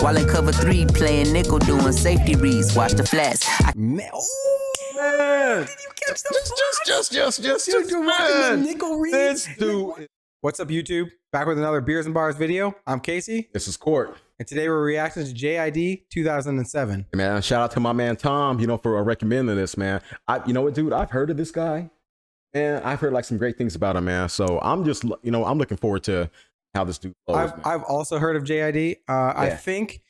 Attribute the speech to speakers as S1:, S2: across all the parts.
S1: While in cover 3, playing nickel, doing safety reads. Watch the flats.
S2: Man,
S3: Man,
S2: did you catch the
S3: just
S2: you're watching the nickel reads?
S3: This dude.
S2: What's up, YouTube? Back with another Beers and Bars video. I'm Casey,
S3: This is Court.
S2: and today we're reacting to J.I.D. 2007.
S3: Man, shout out to my man Tom, for recommending this, man. You know what, dude? I've heard of this guy, and I've heard like some great things about him, man. So I'm just, I'm looking forward to how this dude flows.
S2: I've also heard of J.I.D. I think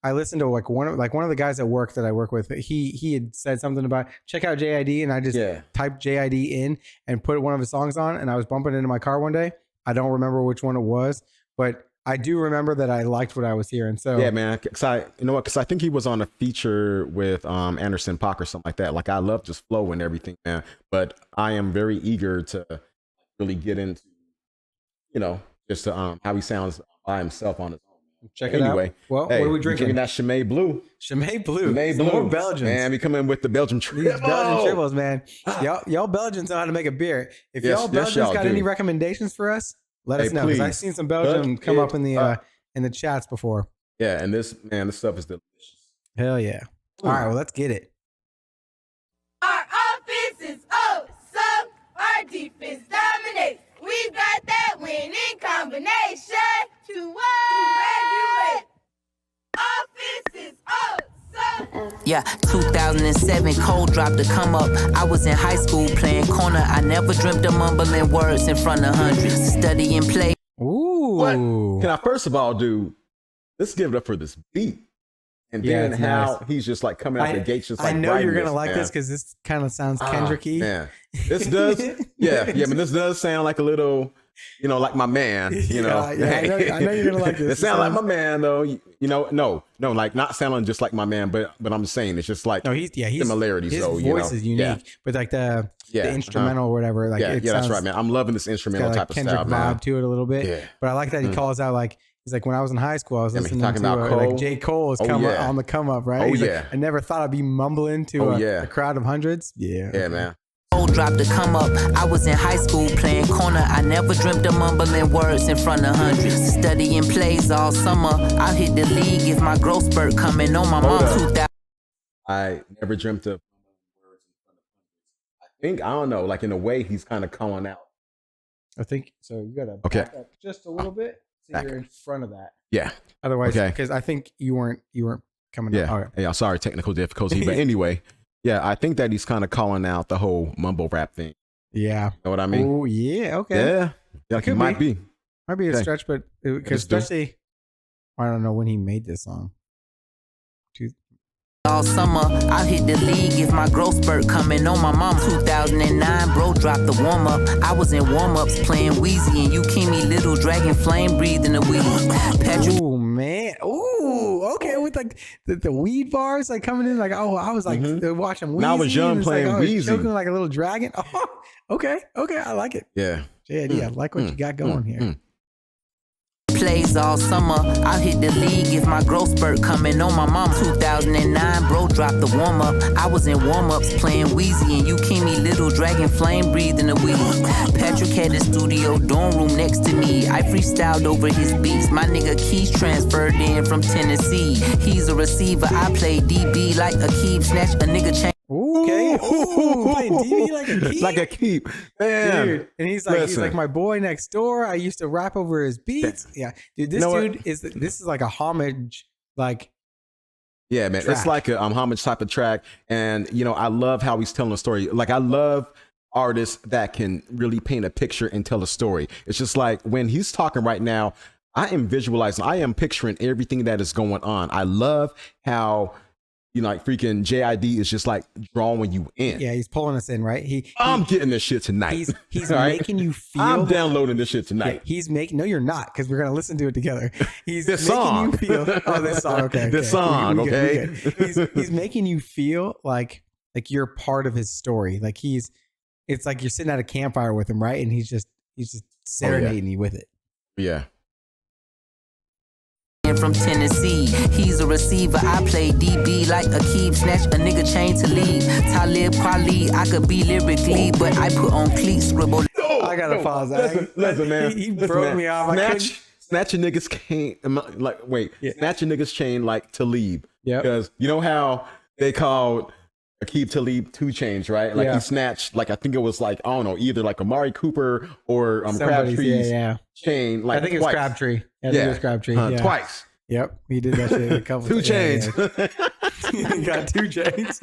S2: I listened to one of the guys at work that I work with. He had said something about check out J.I.D. and I just typed J.I.D. in and put one of his songs on, and I was bumping into my car one day. I don't remember which one it was, but I do remember that I liked what I was hearing. So
S3: yeah, man. Because I think he was on a feature with Anderson .Paak or something like that. Like, I love just flow and everything, man. But I am very eager to really get into, just how he sounds by himself on his own.
S2: Check it out. Well,
S3: hey,
S2: what are we drinking?
S3: That Chimay Blue.
S2: Chimay Blue.
S3: Chimay Blue.
S2: More Belgians.
S3: Man, we come in with the Belgian triple.
S2: These Belgian triples, man. Y'all Belgians know how to make a beer. If y'all Belgians got any recommendations for us, let us know. Because I've seen some Belgian come up in the chats before.
S3: Yeah, and this stuff is delicious.
S2: Hell yeah. All right, well, let's get it.
S4: Our offense is awesome. Our defense dominates. We've got that winning combination to regulate. Offense is awesome.
S1: Yeah, 2007, cold drop to come up. I was in high school playing corner. I never dreamt of mumbling words in front of hundreds. Study and play.
S2: Ooh.
S3: What can I first of all do? Let's give it up for this beat. And then how he's just like coming out the gates, just like
S2: I know you're gonna like this because this kind of sounds Kendrick-y.
S3: Man, this does, but this does sound like a little, like my man.
S2: I know you're gonna like this.
S3: It sounds like my man, though. No, like not sounding just like my man, but I'm saying it's just like
S2: he's
S3: similarities.
S2: His
S3: though,
S2: voice is unique, but like the instrumental or whatever, like
S3: that's right, man. I'm loving this instrumental type of
S2: Kendrick
S3: style,
S2: vibe to it a little bit. Yeah. But I like that he calls out like. He's like, when I was in high school, I was listening to like J. Cole is on the come up, right? Like, I never thought I'd be mumbling to a crowd of hundreds. Yeah,
S3: man.
S1: Cold drop to come up. I was in high school playing corner. I never dreamt of mumbling words in front of hundreds. Studying plays all summer. I hit the league if my growth spurt coming on my mom. 2000.
S3: I never dreamt of words in front of hundreds. I think, I don't know, like in a way he's kind of calling out.
S2: I think so. You gotta back up just a little bit. So you're in front of that. Yeah. Otherwise, because I think you weren't coming up. Okay.
S3: Yeah. Sorry, technical difficulty. But anyway, I think that he's kind of calling out the whole mumble rap thing.
S2: Yeah.
S3: Know what I mean?
S2: Oh, yeah. Okay.
S3: Yeah. Like it might be.
S2: Might be a stretch, but because especially, I don't know when he made this song.
S1: All summer, I hit the league if my growth spurt coming on my mom. 2009, bro dropped the warm up. I was in warm ups playing Wheezy and you me little dragon flame breathing the weed. Patrick.
S2: Oh man. Ooh. Okay. With like the weed bars like coming in like I was like watching Wheezy.
S3: Now I was young playing Wheezy,
S2: choking like a little dragon. Oh, okay. I like it.
S3: Yeah.
S2: JID, I like what you got going here.
S1: Plays all summer. I hit the league if my growth spurt coming on my mom. 2009, bro dropped the warm up. I was in warm ups playing Wheezy and you me little dragon flame breathing the weed. Patrick had the studio dorm room next to me. I freestyled over his beats. My nigga Keys transferred in from Tennessee. He's a receiver. I play DB like a keep. Snatch a nigga chain.
S2: Okay. Playing DB like a keep.
S3: Like a keep. Man.
S2: Dude. And he's like my boy next door. I used to rap over his beats. Yeah. Dude, this is like a homage, like
S3: man. Track. It's like a homage type of track. And I love how he's telling a story. Like, I love artists that can really paint a picture and tell a story. It's just like when he's talking right now, I am visualizing, I am picturing everything that is going on. I love how like freaking J.I.D. is just like drawing you in.
S2: Yeah, he's pulling us in, right?
S3: I'm getting this shit tonight.
S2: He's making you feel.
S3: I'm downloading this shit tonight.
S2: Yeah, he's making. No, you're not, because we're gonna listen to it together. He's
S3: this
S2: making
S3: song.
S2: you feel. Oh, this song. Okay.
S3: This song. Okay.
S2: He's making you feel like you're part of his story. Like it's like you're sitting at a campfire with him, right? And he's just serenading you with it.
S3: Yeah.
S1: From Tennessee, he's a receiver. I play DB like a keep. Snatch a nigga chain to leave. Talib Kweli, I could be lyrically, but I put on cleats, scribble.
S2: I gotta pause that.
S3: Listen, man.
S2: He broke me off.
S3: snatch a nigga's chain, snatch a nigga's chain like Talib.
S2: Yeah.
S3: Because you know how they called Akeem Talib 2 Chainz, right? Like he snatched, like I think it was like, I don't know, either like Amari Cooper or Crabtree's chain. Like
S2: I think it was Crabtree. I think it was Crabtree.
S3: Twice.
S2: Yep. He did that shit a couple
S3: 2 Chainz.
S2: He got 2 chains.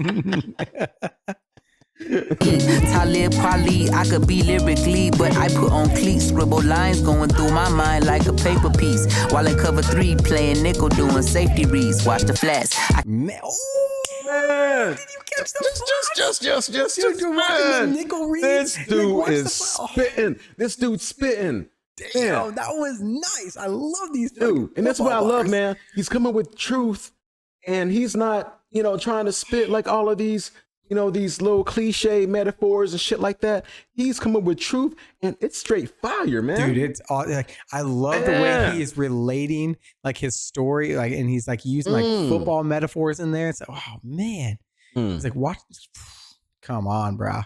S1: Talib Kweli, I could be lyrically, but I put on cleats, scribble lines going through my mind like a paper piece. While in cover 3, playing nickel, doing safety reads. Watch the flats.
S2: Man.
S3: Man.
S2: Did you catch the
S3: Just man.
S2: nickel reads?
S3: This dude is spitting. This dude's spitting.
S2: Damn, that was nice. I love these
S3: dude. And that's what I love, man. He's coming with truth, and he's not, trying to spit like all of these, these little cliche metaphors and shit like that. He's coming with truth, and it's straight fire, man.
S2: Dude, it's all like I love the way he is relating like his story, like, and he's like using like football metaphors in there. It's like, oh man, it's like watch. Come on, bro.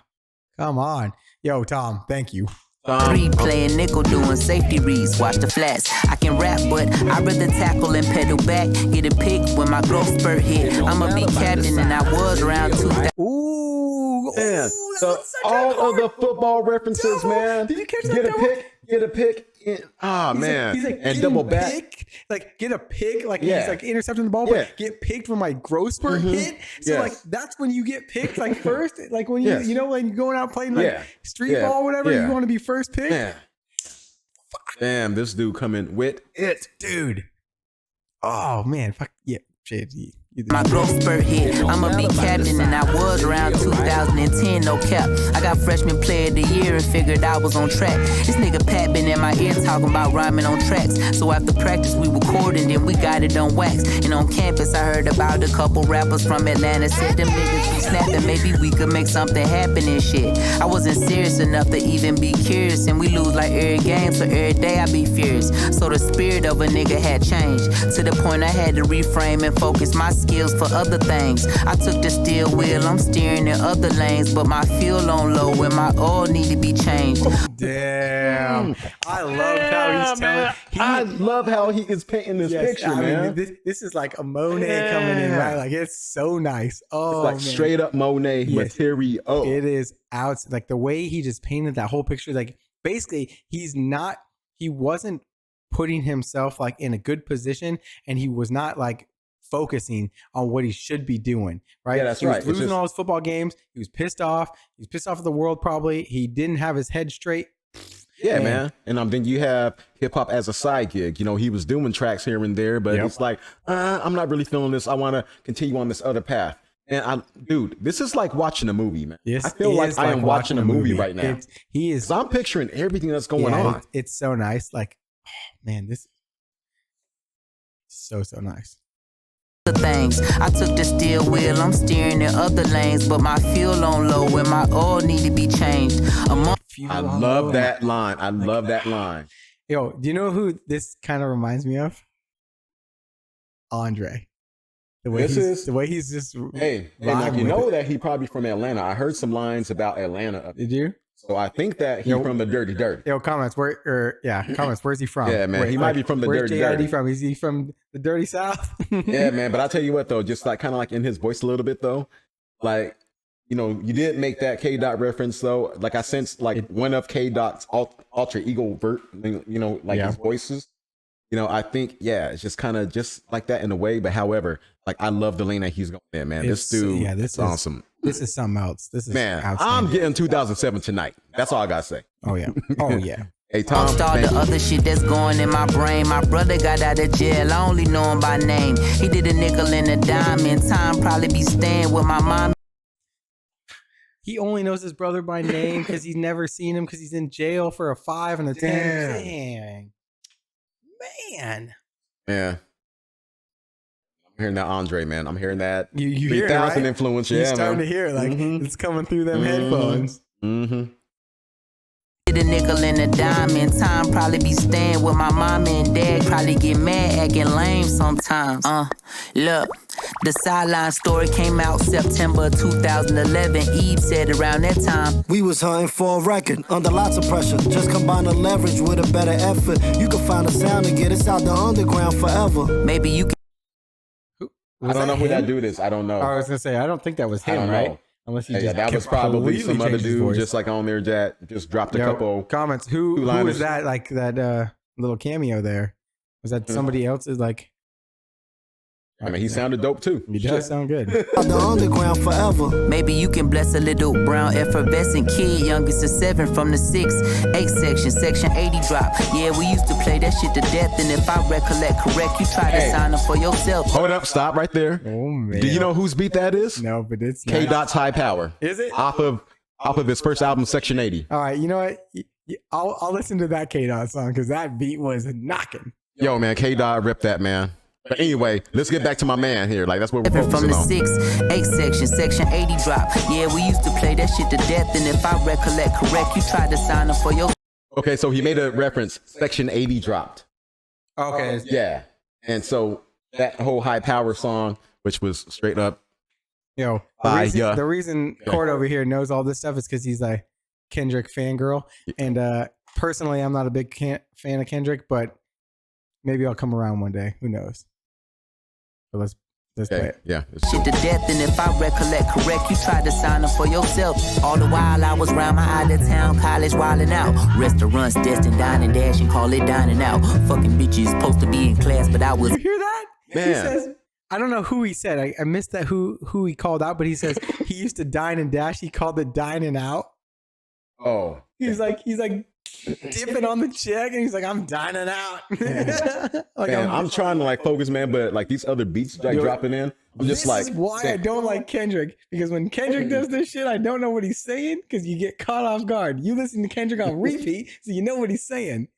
S2: Come on, yo, Tom. Thank you.
S1: 3, playing nickel, doing safety reads. Watch the flats. I can rap, but I'd rather tackle and pedal back. Get a pick when my growth spurt hit. I'ma be captain, and I was around 2000.
S2: Ooh,
S3: yeah. So all of the football references, man.
S2: Did you catch that?
S3: Get a pick. Man.
S2: He's like,
S3: and double back.
S2: Pick, like get a pick, like he's like intercepting the ball, but get picked when my growth spurt hit. So like that's when you get picked, like first, like when you when you're going out playing like street ball, or whatever, you want to be first pick.
S3: Yeah. Damn, this dude coming with it,
S2: dude. Oh man, fuck yeah, shit.
S1: My growth spurt hit. I'ma be captain, and I was around 2010, no cap. I got freshman player of the year and figured I was on track. This nigga Pat been in my ear talking about rhyming on tracks. So after practice we recorded, then we got it on wax. And on campus I heard about a couple rappers from Atlanta. Said them niggas be snapping, maybe we could make something happen and shit. I wasn't serious enough to even be curious, and we lose like every game, so every day I be furious. So the spirit of a nigga had changed to the point I had to reframe and focus my skills for other things. I took the steering wheel, I'm steering in other lanes, but my fuel on low and my oil need to be changed.
S2: Damn. I love how he's telling.
S3: I love how he is painting this picture, man.
S2: This is like a Monet coming in, right? Like it's so nice. Oh,
S3: it's like straight up Monet material.
S2: It is out. Like the way he just painted that whole picture. Like basically, he wasn't putting himself like in a good position, and he was not like focusing on what he should be doing, right?
S3: Yeah, that's
S2: he
S3: right.
S2: was losing all his football games. He was pissed off. He was pissed off at the world probably. He didn't have his head straight.
S3: Yeah, man. And then you have hip hop as a side gig. He was doing tracks here and there, but it's like, I'm not really feeling this. I want to continue on this other path. And dude, this is like watching a movie, man. I feel like I am watching a movie right now.
S2: He is.
S3: I'm picturing everything that's going on.
S2: It's so nice. Like, oh, man, this is so nice.
S1: Things. I took the steering wheel, I'm steering in other lanes, but my fuel on low and my oil need to be changed.
S3: I love that line. I love that line.
S2: Yo, do you know who this kind of reminds me of? Andre. The way he's just
S3: hey, like you know that he probably from Atlanta. I heard some lines about Atlanta.
S2: Did you?
S3: So I think that he's from the Dirty Dirt.
S2: Yo, comments. Where's he from?
S3: Yeah, man. He might be from the Dirty Dirt.
S2: Where's J.I.D. from? Is he from the Dirty South?
S3: Yeah, man. But I'll tell you what, though, just like kind of like in his voice a little bit, though. Like, you did make that K Dot reference, though. Like I sensed like one of K Dot's alter ego, his voices. I think, it's just kind of just like that in a way. But however, like I love the lane that he's going in, man. This dude, this is awesome.
S2: This is something else. This is
S3: I'm getting 2007 tonight. That's all I gotta say.
S2: Oh yeah. Oh yeah.
S1: Hey Tom, all the other shit that's going in my brain. My brother got out of jail. I only know him by name. He did a nickel and a dime. In time, probably be staying with my mom.
S2: He only knows his brother by name because he's never seen him because he's in jail for a 5 and a 10. Dang. Man.
S3: Yeah. I'm hearing that Andre, man. I'm hearing that.
S2: You hear
S3: 3,000
S2: it, right?
S3: influence.
S2: You're starting to hear it. Like it's coming through them headphones.
S1: Did a nickel and a dime. In time, probably be staying with my mom and dad. Probably get mad, acting lame sometimes. Look, The Sideline Story came out September 2011. Eve said around that time,
S5: we was hunting for a record under lots of pressure. Just combine the leverage with a better effort. You can find a sound to get us out the underground forever.
S1: Maybe you can.
S3: I don't know who that dude is. I don't know.
S2: I was gonna say I don't think that was him, right? Unless he just
S3: that was probably some other dude, just like on there that just dropped a couple
S2: comments. Who was that? Like that little cameo there? Was that somebody else's? Like,
S3: I mean, he sounded dope too.
S2: He does sound good.
S5: The underground forever.
S1: Maybe you can bless a little brown effervescent kid, youngest of 7 from the 6-8 section, section 80 drop. Yeah, we used to play that shit to death, and if I recollect correct, you try to sign up for yourself.
S3: Hold up, stop right there.
S2: Oh man,
S3: do you know whose beat that is?
S2: No, but it's
S3: K. Dot's High Power.
S2: Is it
S3: off of his first album, Section 80?
S2: All right, you know what? I'll listen to that K. Dot song because that beat was knocking.
S3: Yo, man, K. Dot ripped that, man. But anyway, let's get back to my man here. Like, that's what we're
S1: from
S3: focusing
S1: the
S3: on.
S1: 6-8 section, section 80 drop. Yeah, we used to play that shit to death, and if I recollect correct, you tried to sign up for your.
S3: Okay, so he made a reference. Section 80 dropped.
S2: Okay.
S3: Yeah, and so that whole High Power song, which was straight up.
S2: Yo, the reason Cord over here knows all this stuff is because he's a Kendrick fangirl, and personally, I'm not a big fan of Kendrick, but maybe I'll come around one day. Who knows? So let's play it.
S3: Yeah.
S1: Shit to death, and if I recollect correct, you tried to sign up for yourself. All the while I was round my out of town, college wildin' out. Restaurants destined dine and dash and call it dining out. Fucking bitches supposed to be in class, but I was.
S2: You hear that?
S3: Man.
S2: He says, I don't know who he said. I missed that who he called out, but he says he used to dine and dash. He called it dining out.
S3: Oh.
S2: He's like dipping on the check, and he's like, I'm dining out.
S3: Like, man, I'm trying to like focus, man, but like these other beats like dropping in, I'm just like.
S2: This is why I don't like Kendrick, because when Kendrick does this shit, I don't know what he's saying because you get caught off guard. You listen to Kendrick on repeat, so you know what he's saying.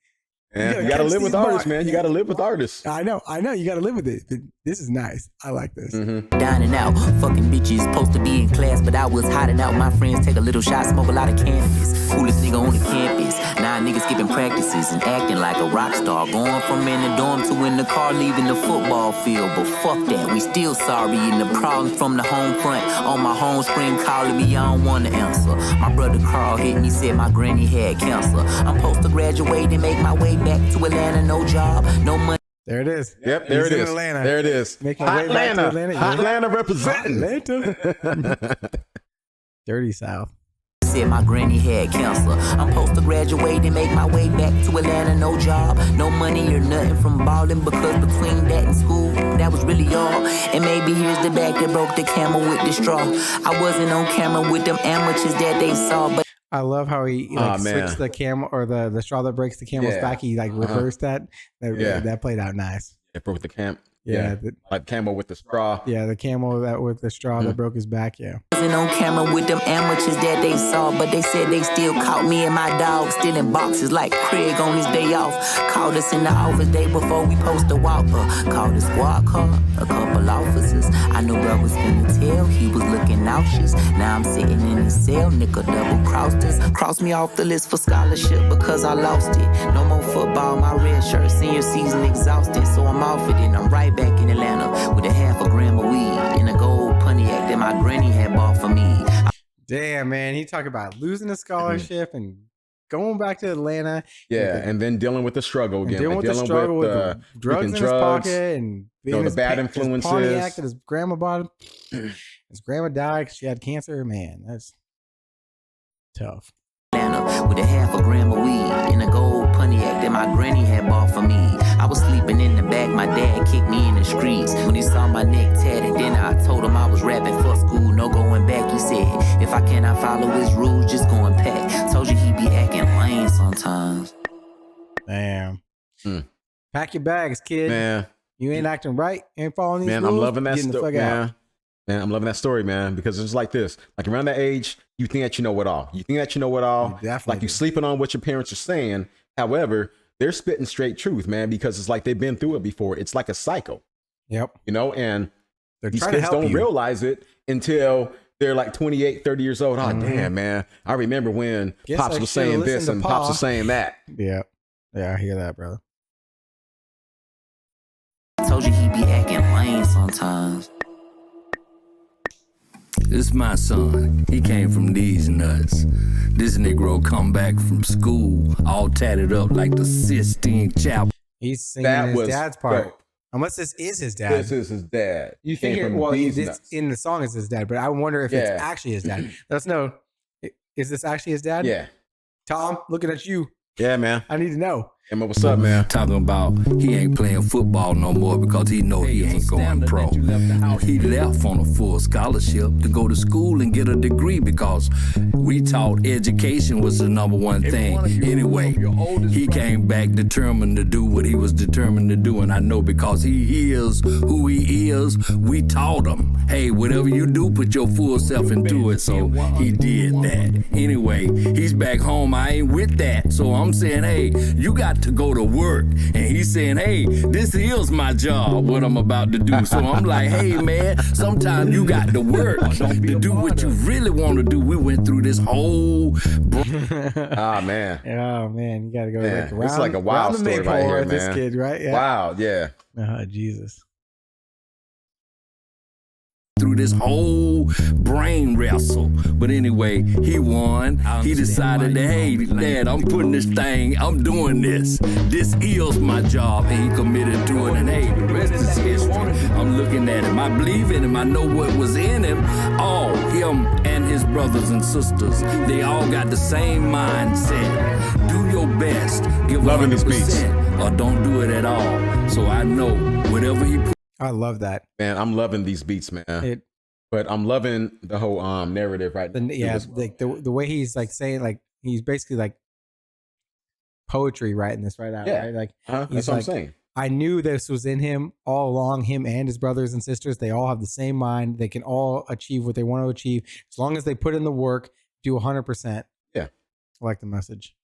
S3: Man, you gotta live with artists, man. You gotta live with artists.
S2: I know. You gotta live with it. But this is nice. I like this.
S1: Dining out, fucking bitches supposed to be in class, but I was hiding out. My friends take a little shot, smoke a lot of cannabis. Coolest nigga on the campus. Now niggas skipping practices and acting like a rock star. Going from in the dorm to in the car, leaving the football field. But fuck that, we still sorry. And the problems from the home front on my home screen calling me, I don't wanna answer. My brother Carl hit me, said my granny had cancer. I'm supposed to graduate and make my way back to Atlanta, no job, no money.
S2: There it is.
S3: Yep, there it is.
S2: Atlanta.
S3: There it is.
S2: Make my way back to Atlanta.
S3: Atlanta representing.
S2: Atlanta. Dirty South.
S1: Said my granny had cancer. I'm supposed to graduate and make my way back to Atlanta, no job, no money or nothing from balling, because between that and school, that was really all. And maybe here's the bag that broke the camel with the straw. I wasn't on camera with them amateurs that they saw, but
S2: I love how he switched the camel, or the straw that breaks the camel's back. He like reversed that. That played out nice.
S3: It broke the camp.
S2: Yeah,
S3: like camel with the straw.
S2: Yeah, the camel that with the straw that broke his back. Yeah.
S1: Wasn't on camera with them amateurs that they saw, but they said they still caught me and my dog still in boxes like Craig on his day off. Called us in the office day before we post the Whopper. Called the squad car, a couple officers. I knew I was finna tell, he was looking nauseous. Now I'm sitting in the cell, nigga double crossed us. Crossed me off the list for scholarship because I lost it. No more football, my red shirt, senior season exhausted. So I'm off it and I'm right back in Atlanta with a half a gram of weed in a gold Pontiac that my granny had bought for me.
S2: Damn, man, he talked about losing a scholarship and going back to Atlanta.
S3: Yeah, and then dealing with the struggle again.
S2: Dealing with the struggle with the drugs in his pocket and
S3: the bad influences.
S2: His Pontiac that his grandma bought him. His grandma died because she had cancer. Man, that's tough.
S1: Atlanta with a half a gram of weed in a gold Pontiac that my granny had bought for me. I was sleeping in the back, my dad kicked me in the streets. When he saw my neck tatted, then I told him I was rapping for school, no going back. He said, if I cannot follow his rules, just go and pack. Told you he be acting lame sometimes.
S2: Damn. Pack your bags, kid.
S3: Man.
S2: You ain't acting right. You ain't following these rules.
S3: Man, I'm loving that story,
S2: man.
S3: Man, I'm loving that story, man, because it's like this. Like around that age, you think that you know it all. You think that you know it all. Like you sleeping on what your parents are saying. However, they're spitting straight truth, man, because it's like they've been through it before. It's like a cycle.
S2: Yep.
S3: You know, and
S2: these
S3: kids don't realize it until they're like 28, 30 years old. Oh, damn, man. I remember when Pops was saying this and Pops was saying that.
S2: Yeah. Yeah, I hear that, brother.
S1: Told you he be acting lame sometimes.
S6: This my son. He came from these nuts. This Negro come back from school all tatted up like the Sistine Chapel.
S2: He's singing his dad's part. Dope. Unless this is his dad.
S3: This is his dad.
S2: You think in the song is his dad, but I wonder if it's actually his dad. Let us know. Is this actually his dad?
S3: Yeah.
S2: Tom, looking at you.
S3: Yeah, man.
S2: I need to know.
S3: Emma, what's up, man?
S6: Talking about he ain't playing football no more because he know he ain't going pro. He left on a full scholarship to go to school and get a degree because we taught education was the number one thing. Anyway, he came back determined to do what he was determined to do, and I know because he is who he is, we taught him, hey, whatever you do, put your full self into it. So he did that. Anyway, he's back home. I ain't with that. So I'm saying, hey, you got to go to work. And he's saying, hey, this is my job, what I'm about to do. So I'm like, hey, man, sometimes you got to work to do what you really want to do. We went through this whole...
S3: man.
S2: Oh, man. You got to go
S3: like around. It's like a wild story right here, man.
S2: This kid, right? Yeah.
S3: Wow, yeah.
S2: Oh, Jesus.
S6: Through this whole brain wrestle. But anyway, he won. He decided that, hey, Dad, I'm putting this thing, I'm doing this. This is my job. And he committed to it. And hey, the rest is history. I'm looking at him. I believe in him. I know what was in him. All him and his brothers and sisters, they all got the same mindset. Do your best. Give 100%. Or don't do it at all. So I know whatever he put.
S2: I love that,
S3: man. I'm loving these beats, man. But I'm loving the whole narrative right now.
S2: Yeah, like the way he's like saying, like he's basically like poetry writing this right out. Right? Like
S3: that's what I'm saying.
S2: I knew this was in him all along. Him and his brothers and sisters, they all have the same mind. They can all achieve what they want to achieve as long as they put in the work, do 100%.
S3: Yeah,
S2: I like the message.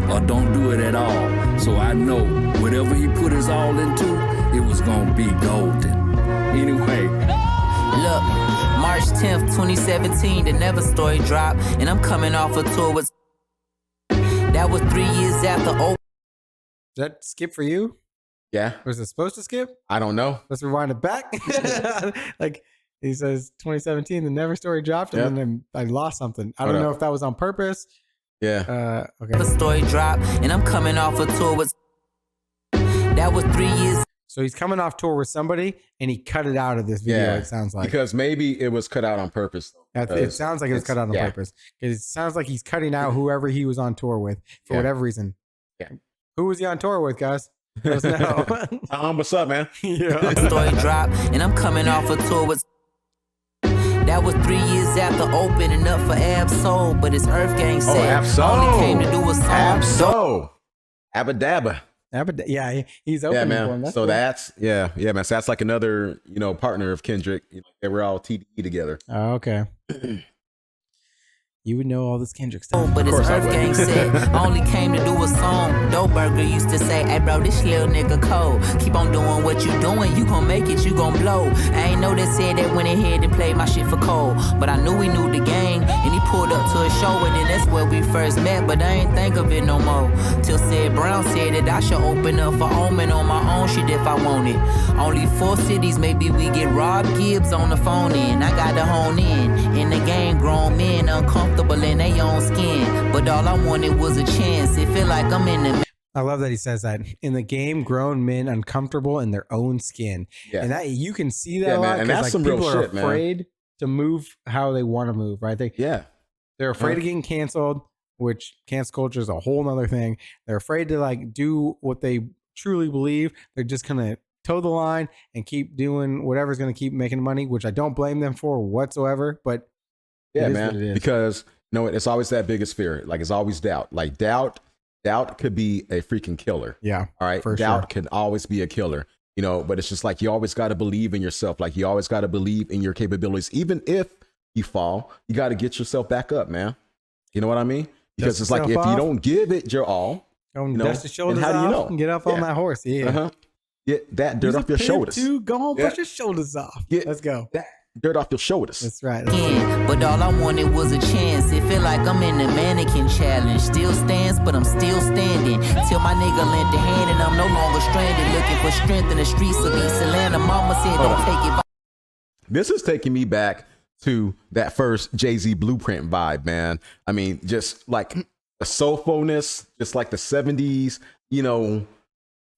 S6: Or don't do it at all. So I know whatever he put his all into, it was gonna be golden. Anyway.
S1: Look, March 10th, 2017, the Never story dropped, and I'm coming off a tour with... That was 3 years after...
S2: Did that skip for you?
S3: Yeah.
S2: Was it supposed to skip?
S3: I don't know.
S2: Let's rewind it back. Like, he says 2017, the Never story dropped, and then I lost something. I don't know if that was on purpose.
S3: Yeah.
S2: Okay.
S1: The story dropped, and I'm coming off a tour with... That was 3 years.
S2: So he's coming off tour with somebody, and he cut it out of this video. It sounds like
S3: because maybe it was cut out on purpose.
S2: It sounds like it was cut out on purpose because it sounds like he's cutting out whoever he was on tour with for whatever reason.
S3: Yeah.
S2: Who was he on tour with, guys? Let us know.
S3: What's up, man?
S2: Yeah.
S1: Story dropped, and I'm coming off a tour with... That was 3 years after opening up for Ab-Soul, but his Earth Gang said only came to do a song.
S3: Ab-Soul. Abba-Dabba.
S2: Yeah, he's opening for him.
S3: That's cool. That's man. So that's like another, partner of Kendrick. They were all TDE together.
S2: Oh, okay. You would know all this Kendrick stuff.
S1: But his Earth Gang said only came to do a song. Dope Burger used to say, hey bro, this little nigga cold. Keep on doing what you doing, you gon' make it, you gon' blow. I ain't know they said that went ahead and played my shit for Cole. But I knew he knew the gang, and he pulled up to a show, and then that's where we first met. But I ain't think of it no more. Till said Brown said that I should open up for Omen on my own shit if I want it. Only 4 cities, maybe we get Rob Gibbs on the phone in. I got to hone in the game, grown men uncomfortable in their own skin, but all I wanted was a chance. It feel like I'm in the...
S2: I love that he says that. In the game, grown men uncomfortable in their own skin.
S3: Yeah.
S2: And that you can see that a lot,
S3: and that's some real
S2: people
S3: shit,
S2: are afraid to move how they want to move, right? They're afraid of getting canceled, which cancel culture is a whole nother thing. They're afraid to like do what they truly believe. They're just gonna toe the line and keep doing whatever's gonna keep making money, which I don't blame them for whatsoever, but
S3: yeah, man, because it's always that biggest fear. Like it's always doubt. Like doubt could be a freaking killer.
S2: Yeah.
S3: All right. Doubt can always be a killer, but it's just like you always got to believe in yourself. Like you always got to believe in your capabilities. Even if you fall, you got to get yourself back up, man. You know what I mean? Because it's like if you don't give it your all,
S2: dust your shoulders
S3: how do you know?
S2: And get up on that horse. Yeah.
S3: Get that dirt off your shoulders.
S2: Go on, brush your shoulders off. Let's go.
S3: That dirt off your shoulders.
S2: That's right.
S1: But all I wanted was a chance. It feel like I'm in the mannequin challenge. Still stands, but I'm still standing. Till my nigga lent a hand and I'm no longer stranded. Looking for strength in the streets of East Atlanta. Mama said don't take it.
S3: This is taking me back to that first Jay-Z Blueprint vibe, man. I mean, just like the soulfulness, just like the 70s,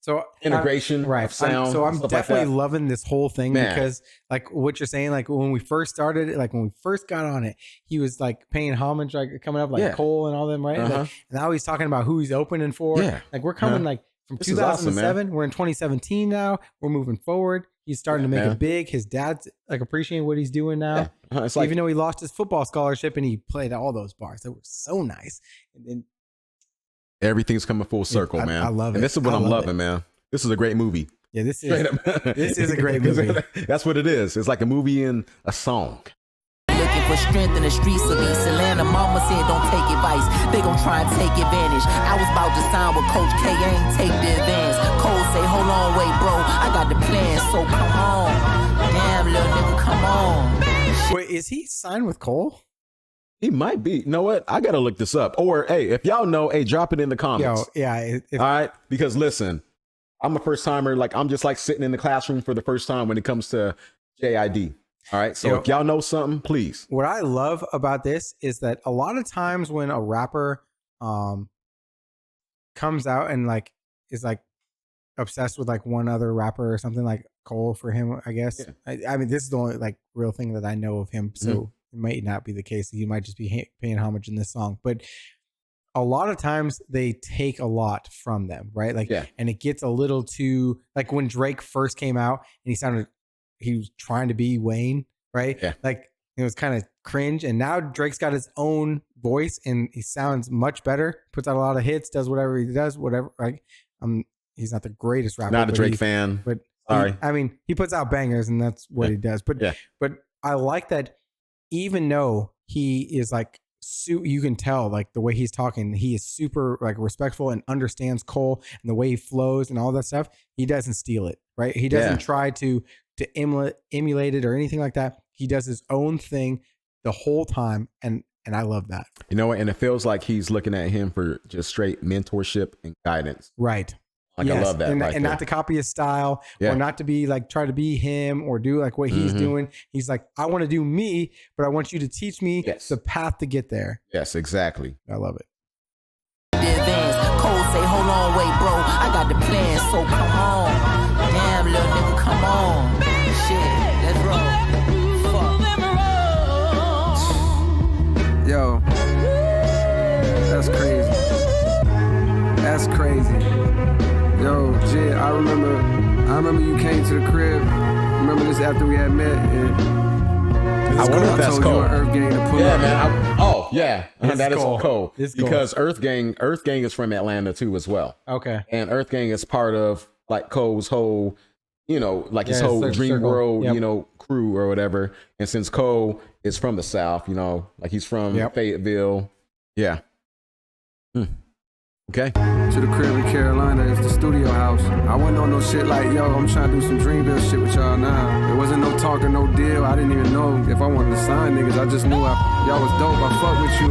S2: so
S3: integration of sound.
S2: So I'm definitely loving this whole thing, because like what you're saying, like when we first started it, like when we first got on it, he was like paying homage, like coming up like Cole and all them, right? Like, and now he's talking about who he's opening for. Like we're coming like from 2007, we're in 2017 now. We're moving forward. He's starting to make it big. His dad's like appreciating what he's doing now. It's like, even though he lost his football scholarship and he played all those bars, that were so nice. And then
S3: everything's coming full circle, man.
S2: I love it.
S3: And this is what I'm loving, man. This is a great movie.
S2: Yeah, this is a great movie.
S3: That's what it is. It's like a movie and a song.
S1: Looking for strength in the streets of East Atlanta. Mama said don't take advice, they gon' try and take advantage. I was about to sign with Coach K, I ain't take the advance. Cole say, hold on, wait, bro, I got the plan, so come on. Damn, little nigga, come on.
S2: Wait, is he signed with Cole?
S3: He might be. You know what? I gotta look this up. Or hey, if y'all know, hey, drop it in the comments.
S2: Yo, yeah.
S3: All right, because listen, I'm a first timer. Like I'm just like sitting in the classroom for the first time when it comes to J.I.D. All right, so if y'all know something, please.
S2: What I love about this is that a lot of times when a rapper comes out and like is like obsessed with like one other rapper or something, like Cole for him, I guess. Yeah. I mean, this is the only like real thing that I know of him, so it might not be the case. He might just be paying homage in this song, but a lot of times they take a lot from them, right? Like, and it gets a little too, like when Drake first came out and he was trying to be Wayne, right? Yeah. Like it was kind of cringe. And now Drake's got his own voice and he sounds much better, puts out a lot of hits, does whatever he does, whatever. Like, he's not the greatest rapper.
S3: Not a Drake fan,
S2: but I mean, he puts out bangers and that's what he does. But I like that even though he is like, you can tell like the way he's talking, he is super like respectful and understands Cole and the way he flows and all that stuff. He doesn't steal it, right? He doesn't try to emulate it or anything like that. He does his own thing the whole time, and I love that. You
S3: know what? And it feels like he's looking at him for just straight mentorship and guidance.
S2: Right.
S3: Like I love that.
S2: And not to copy his style or not to be like try to be him or do like what he's doing. He's like, I want to do me, but I want you to teach me the path to get there.
S3: Yes, exactly.
S2: I love it.
S1: Cole say, hold on, wait, bro, I got the plan, so come on. Damn, little nigga, come on. Shit, let's roll. Fuck.
S7: Yo, that's crazy. That's crazy. Yo, Jay, I remember you came to the crib. Remember this after we had met, and
S3: I wonder if that's Cole.
S7: Earth Gang to pull up.
S3: Man. That is Cole. Because Earth Gang is from Atlanta too as well.
S2: Okay.
S3: And Earth Gang is part of like Cole's whole, like his whole Dream World, crew or whatever. And since Cole is from the South, like he's from Fayetteville. Yeah. Okay.
S7: To the crib in Carolina is the studio house. I wasn't on no shit like, yo, I'm trying to do some Dreamville shit with y'all now. There wasn't no talk or no deal. I didn't even know if I wanted to sign niggas. I just knew y'all was dope. I fuck with you.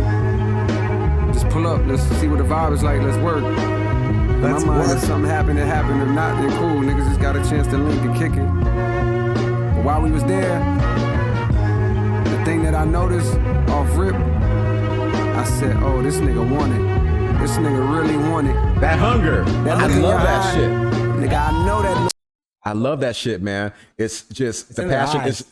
S7: Just pull up. Let's see what the vibe is like. Let's work. In my mind, if something happened, it happened. If not, then cool. Niggas just got a chance to link and kick it. But while we was there, the thing that I noticed off rip, I said, oh, this nigga want it. This nigga really want it.
S3: That hunger. I love that shit.
S7: Nigga, I know that.
S3: I love that shit, man. It's just the passion. It's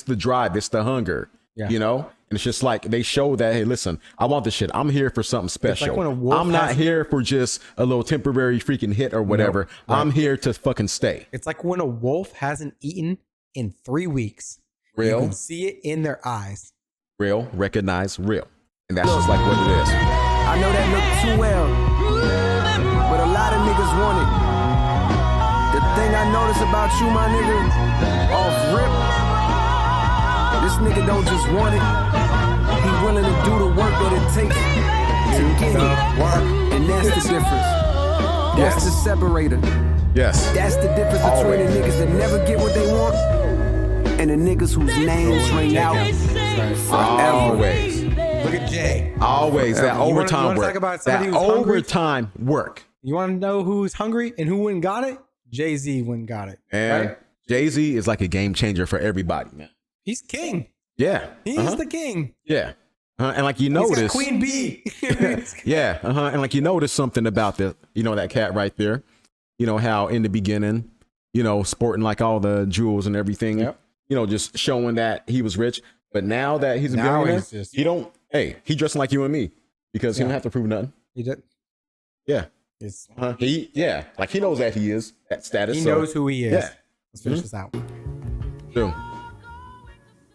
S3: the drive. It's the hunger. Yeah. And it's just like they show that, hey, listen, I want this shit. I'm here for something special. Like I'm not here for just a little temporary freaking hit or whatever. No, right. I'm here to fucking stay.
S2: It's like when a wolf hasn't eaten in 3 weeks.
S3: Real.
S2: You can see it in their eyes.
S3: Real. Recognize real. And that's just like what it is.
S7: I know that look too well, but a lot of niggas want it. The thing I notice about you, my nigga, off rip, this nigga don't just want it. He willing to do the work that it takes to get it. And that's the difference. That's the separator.
S3: Yes.
S7: That's the difference between the niggas that never get what they want and the niggas whose names ring out forever.
S3: Always.
S2: Look at Jay.
S3: Always that overtime work. That overtime work.
S2: You want to know who's hungry and who went and got it? Jay-Z went and got it.
S3: And
S2: right?
S3: Jay-Z is like a game changer for everybody, man.
S2: He's king.
S3: Yeah.
S2: He's the king.
S3: Yeah. And like you notice,
S2: Queen Bee.
S3: yeah. And like you notice something about that cat right there. You know how in the beginning, sporting like all the jewels and everything.
S2: Yep.
S3: Just showing that he was rich. But now that he's a billionaire, he dressing like you and me because he don't have to prove nothing.
S2: He did.
S3: Yeah. Like he knows that he is that status.
S2: He knows who he is.
S3: Yeah.
S2: Let's finish this out.
S3: True.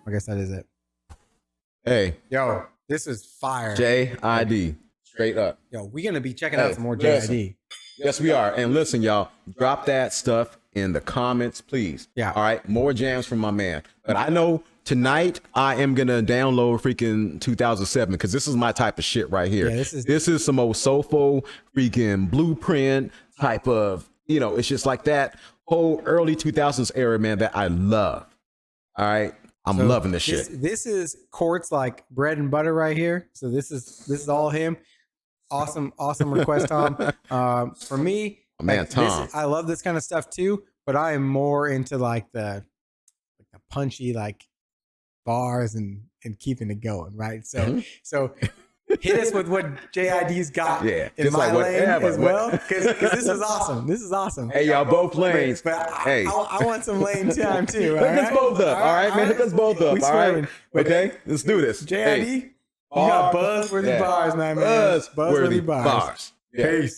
S2: I guess that is it.
S3: Hey.
S2: Yo, this is fire.
S3: J.I.D. Straight up.
S2: Yo, we're going to be checking out some more J.I.D.
S3: Yes, we are. And listen, y'all, drop that stuff in the comments, please.
S2: Yeah.
S3: All right. More jams from my man. But I know tonight I am going to download freaking 2007 because this is my type of shit right here.
S2: Yeah,
S3: this is some old soulful freaking blueprint type of, it's just like that whole early 2000s era, man, that I love. All right. I'm loving this shit.
S2: This is Court's like bread and butter right here. So this is all him. Awesome request, Tom. For me,
S3: man, Tom.
S2: I love this kind of stuff too, but I am more into like the punchy like bars and keeping it going, right? So hit us with what JID's got in my lane as well, because this is awesome. This is awesome.
S3: Hey, y'all both lanes.
S2: But I want some lane time too.
S3: Hook us both up, all right, man. Hook us both up, all right? Okay, let's do this.
S2: JID, you got buzzworthy bars, man.
S3: Buzzworthy bars.
S2: Peace.